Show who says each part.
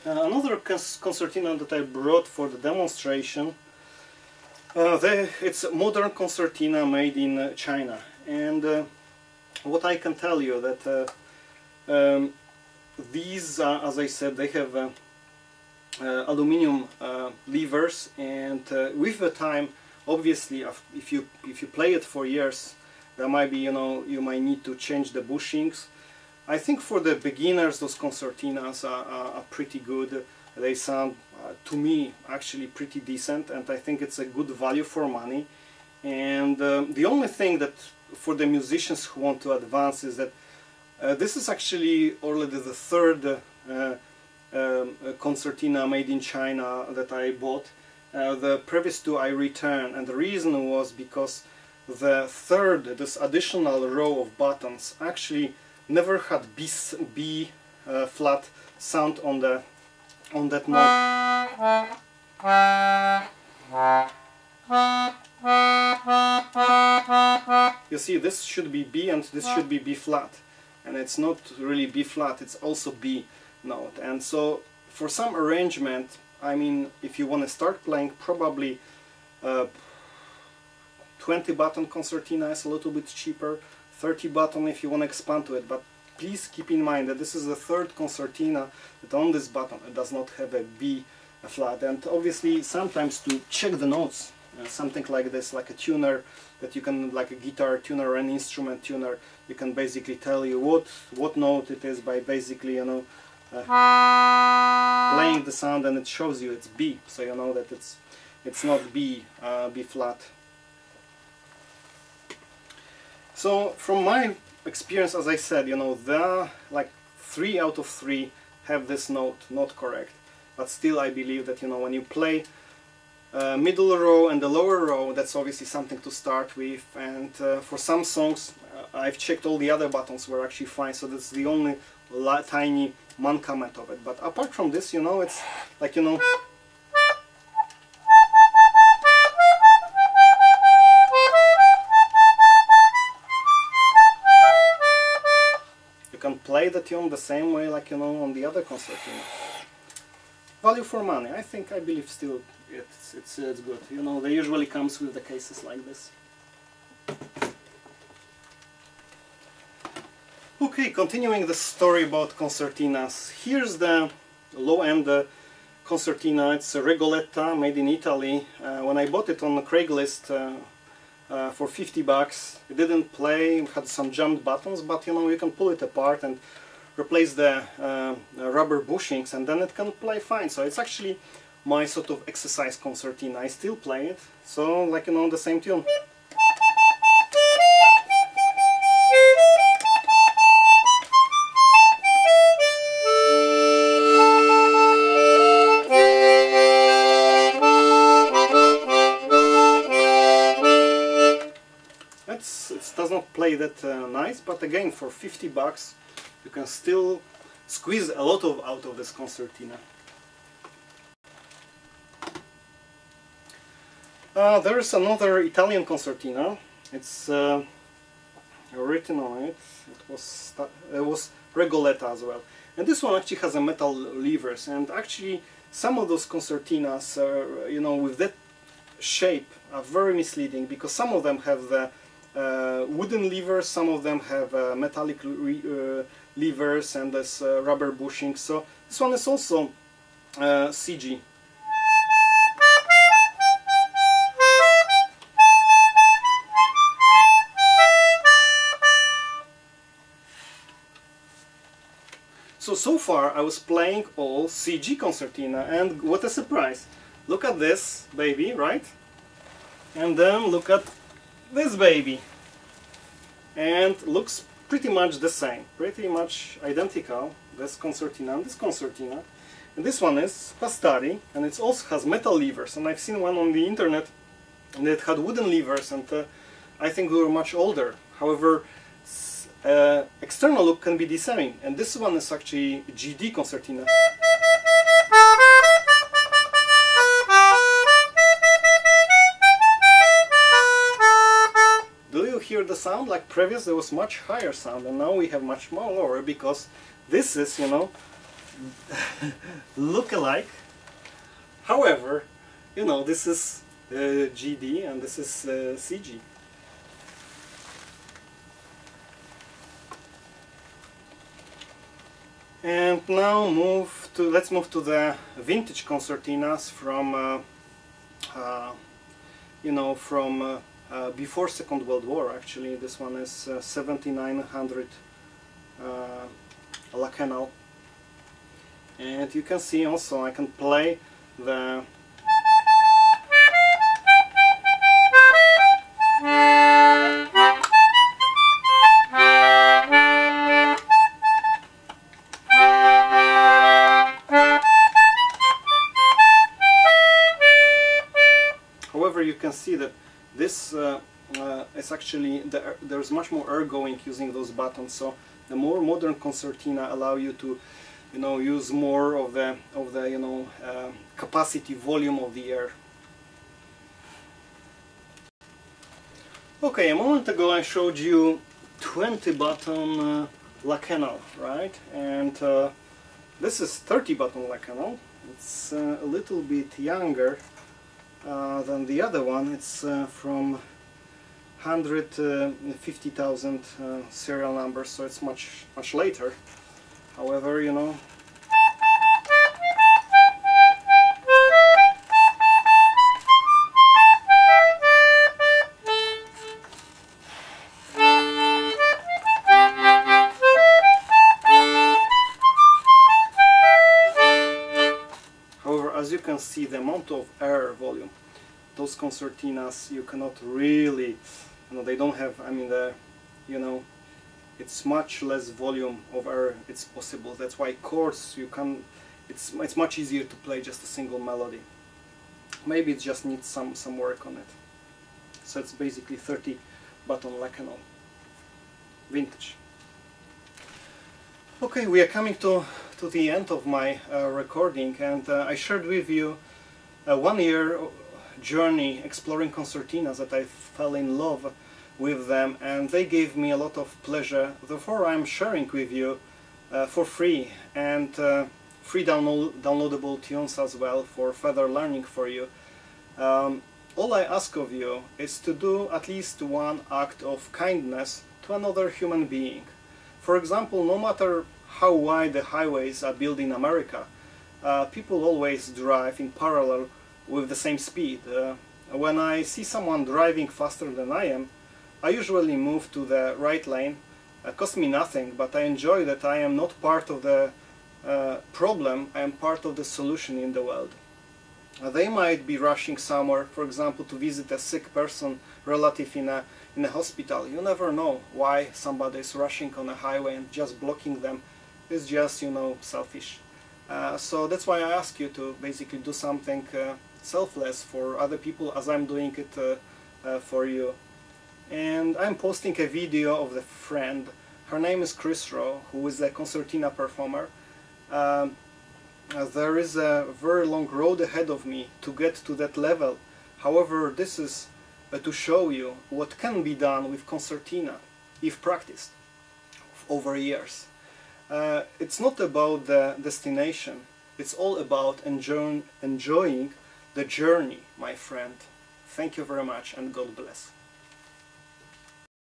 Speaker 1: Another concertina that I brought for the demonstration, it's a modern concertina made in China, and what I can tell you that these, as I said, they have aluminium levers, and with the time, obviously, if you play it for years, there might be, you might need to change the bushings. I think for the beginners, those concertinas are pretty good. They sound, to me, actually pretty decent, and I think it's a good value for money. And the only thing that for the musicians who want to advance is that this is actually already the third concertina made in China that I bought. The previous two I returned, and the reason was because the third, this additional row of buttons, actually never had B flat sound on that note. You see, this should be B and this should be B flat, and it's not really B flat, it's also B note. And so for some arrangement, I mean, if you want to start playing, probably 20 button concertina is a little bit cheaper, 30 button if you want to expand to it, but please keep in mind that this is the third concertina that on this button it does not have a B flat. And obviously sometimes to check the notes, something like this, like a tuner that you can, like a guitar tuner or an instrument tuner, you can basically tell you what note it is by basically, playing the sound, and it shows you it's B, so you know that it's not B flat. So from my experience, as I said, there are like 3 out of 3 have this note not correct, but still I believe that when you play middle row and the lower row, that's obviously something to start with. And for some songs I've checked all the other buttons were actually fine, so that's the only tiny mankament of it. But apart from this, it's like, you can play the tune the same way like, on the other concertina. Value for money, I believe still it's good. They usually comes with the cases like this. Okay, continuing the story about concertinas. Here's the low-end concertina. It's a Regoletta made in Italy. When I bought it on Craigslist for 50 bucks, it didn't play, it had some jammed buttons, but you can pull it apart and replace the rubber bushings, and then it can play fine. So it's actually my sort of exercise concertina. I still play it, so like the same tune. It does not play that nice, but again, for 50 bucks you can still squeeze a lot out of this concertina. There is another Italian concertina. It's written on it. It was Regoletta as well, and this one actually has a metal levers. And actually, some of those concertinas, with that shape, are very misleading, because some of them have the wooden levers, some of them have metallic levers, and this rubber bushing. So this one is also CG. So far I was playing all CG concertina, and what a surprise! Look at this baby, right? And then look at this baby, and looks pretty much the same, pretty much identical, this concertina and this concertina. And this one is Pastari, and it also has metal levers, and I've seen one on the internet that had wooden levers, and I think they were much older. However, external look can be deceiving, and this one is actually GD concertina. Do you hear the sound? Like previous there was much higher sound, and now we have much more lower, because this is, look alike. However, you know, this is GD and this is CG. And now let's move to the vintage concertinas from you know, from before Second World War. Actually, this one is 7900 La Canal, and you can see also I can play the however, you can see that this is actually there's much more air going using those buttons. So the more modern concertina allow you to, you know, use more of the you know, capacity, volume of the air. Okay, a moment ago I showed you 20 button La Canal, right? And this is 30 button La Canal. It's a little bit younger than the other one. It's from 150,000 serial numbers, so it's much later. However, you know, as you can see, the amount of air volume, those concertinas, you cannot really, you know, they don't have, I mean, you know, it's much less volume of air it's possible. That's why chords, you can, it's much easier to play just a single melody. Maybe it just needs some work on it. So it's basically 30 button La Canal, vintage. Okay, we are coming to the end of my recording, and I shared with you a 1-year journey exploring concertinas that I fell in love with them, and they gave me a lot of pleasure. Therefore I'm sharing with you for free, and free downloadable tunes as well for further learning for you. All I ask of you is to do at least one act of kindness to another human being. For example, no matter how wide the highways are built in America, people always drive in parallel with the same speed. When I see someone driving faster than I am, I usually move to the right lane. It costs me nothing, but I enjoy that I am not part of the problem, I am part of the solution in the world. They might be rushing somewhere, for example, to visit a sick person, relative in a hospital. You never know why somebody is rushing on a highway, and just blocking them is just, you know, selfish. So that's why I ask you to basically do something selfless for other people, as I'm doing it for you. And I'm posting a video of the friend. Her name is Chrisro, who is a concertina performer. There is a very long road ahead of me to get to that level. However, this is to show you what can be done with concertina if practiced over years. It's not about the destination, it's all about enjoying the journey, my friend. Thank you very much, and God bless.